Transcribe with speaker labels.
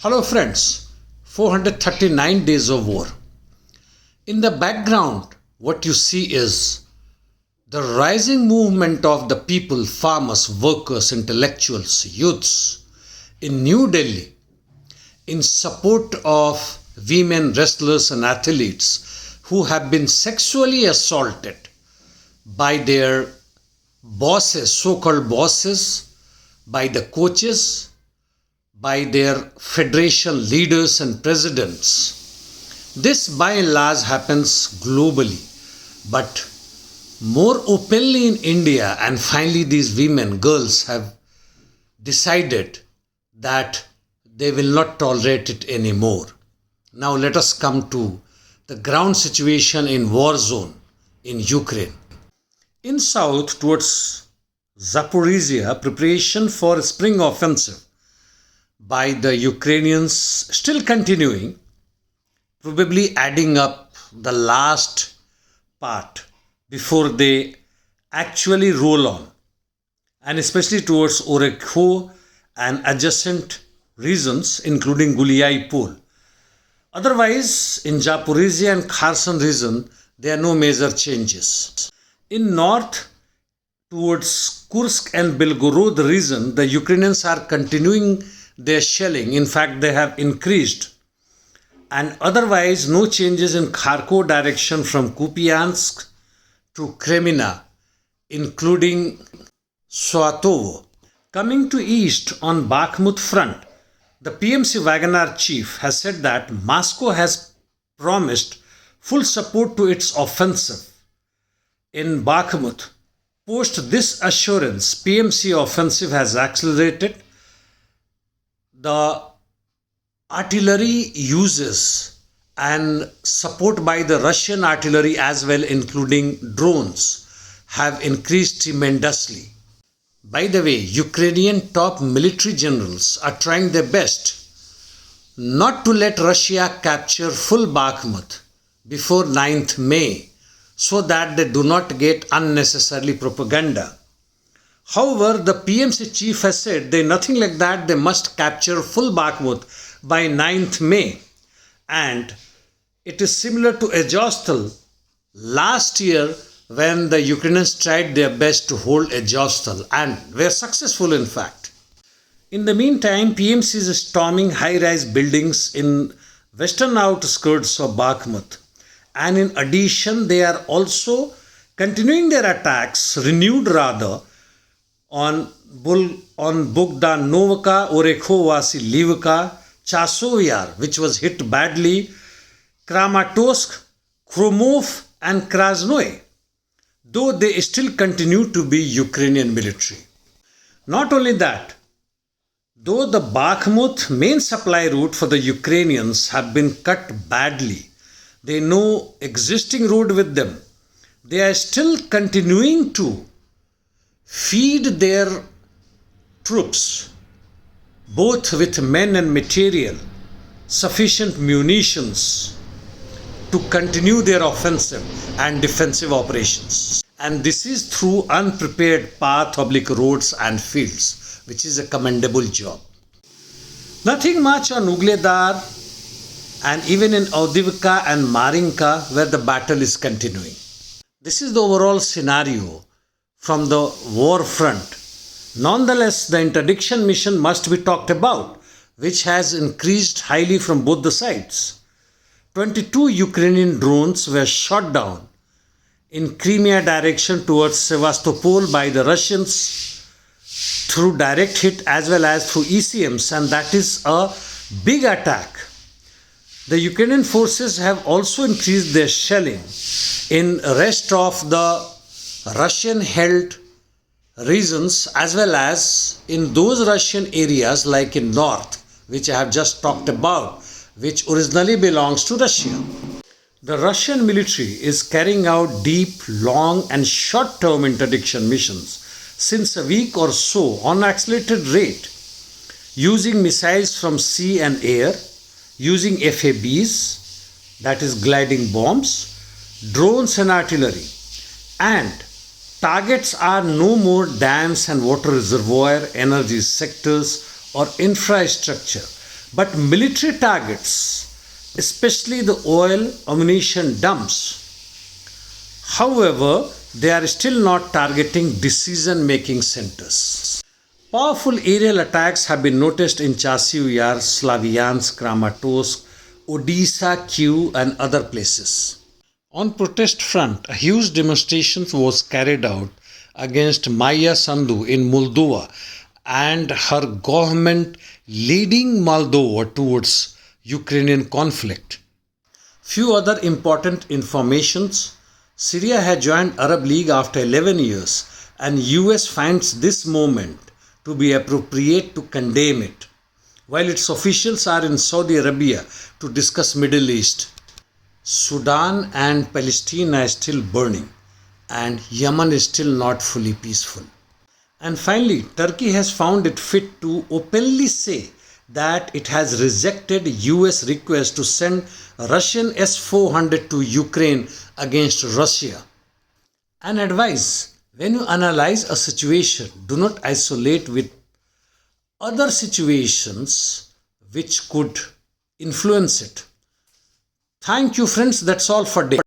Speaker 1: Hello friends, 439 days of war. In the background, what you see is the rising movement of the people, farmers, workers, intellectuals, youths in New Delhi in support of women wrestlers and athletes who have been sexually assaulted by their bosses, so-called bosses, by the coaches, by their federation leaders and presidents. This by and large happens globally, but more openly in India, and finally these women, girls have decided that they will not tolerate it anymore. Now let us come to the ground situation in war zone in Ukraine. In south towards Zaporizhia, preparation for spring offensive by the Ukrainians still continuing, probably adding up the last part before they actually roll on, and especially towards Orekho and adjacent regions including Guliai Pole. Otherwise, in Zaporizhia and Kherson region, there are no major changes. In north towards Kursk and Belgorod region, the Ukrainians are continuing their shelling. In fact, they have increased. And otherwise, no changes in Kharkov direction from Kupiansk to Kremina, including Swatovo. Coming to east on Bakhmut front, the PMC Wagner chief has said that Moscow has promised full support to its offensive in Bakhmut. Post this assurance, PMC offensive has accelerated. The artillery uses and support by the Russian artillery as well, including drones, have increased tremendously. By the way, Ukrainian top military generals are trying their best not to let Russia capture full Bakhmut before 9th May so that they do not get unnecessarily propaganda. However, the PMC chief has said they nothing like that, they must capture full Bakhmut by 9th May. And it is similar to Azovstal last year when the Ukrainians tried their best to hold Azovstal and were successful in fact. In the meantime, PMC is storming high-rise buildings in western outskirts of Bakhmut. And in addition, they are also continuing their attacks, renewed rather, on Bogdanovka, Orekho, Vasilivka, Chasovyar, which was hit badly, Kramatorsk, Kromov and Krasnoye, though they still continue to be Ukrainian military. Not only that, though the Bakhmut main supply route for the Ukrainians have been cut badly, they no existing road with them, they are still continuing to feed their troops both with men and material, sufficient munitions to continue their offensive and defensive operations. And this is through unprepared path, oblique roads and fields, which is a commendable job. Nothing much on Ugledar and even in Avdiivka and Marinka where the battle is continuing. This is the overall scenario from the war front. Nonetheless, the interdiction mission must be talked about, which has increased highly from both the sides. 22 Ukrainian drones were shot down in Crimea direction towards Sevastopol by the Russians through direct hit as well as through ECMs, and that is a big attack. The Ukrainian forces have also increased their shelling in rest of the Russian-held regions as well as in those Russian areas like in north, which I have just talked about, which originally belongs to Russia. The Russian military is carrying out deep, long and short-term interdiction missions since a week or so on accelerated rate, using missiles from sea and air, using FABs, that is gliding bombs, drones and artillery, and targets are no more dams and water reservoir, energy sectors or infrastructure, But military targets, especially the oil ammunition dumps, however, they are still not targeting decision making centers. Powerful aerial attacks have been noticed in Chasiv Yar, Slavyansk, Kramatorsk, Odisha, Kiev, and other places. On protest front, a huge demonstration was carried out against Maya Sandu in Moldova and her government leading Moldova towards Ukrainian conflict. Few other important informations. Syria has joined Arab League after 11 years and US finds this moment to be appropriate to condemn it, while its officials are in Saudi Arabia to discuss Middle East. Sudan and Palestine are still burning and Yemen is still not fully peaceful. And finally, Turkey has found it fit to openly say that it has rejected US request to send Russian S-400 to Ukraine against Russia. An advice: when you analyze a situation, do not isolate with other situations which could influence it. Thank you, friends. That's all for today.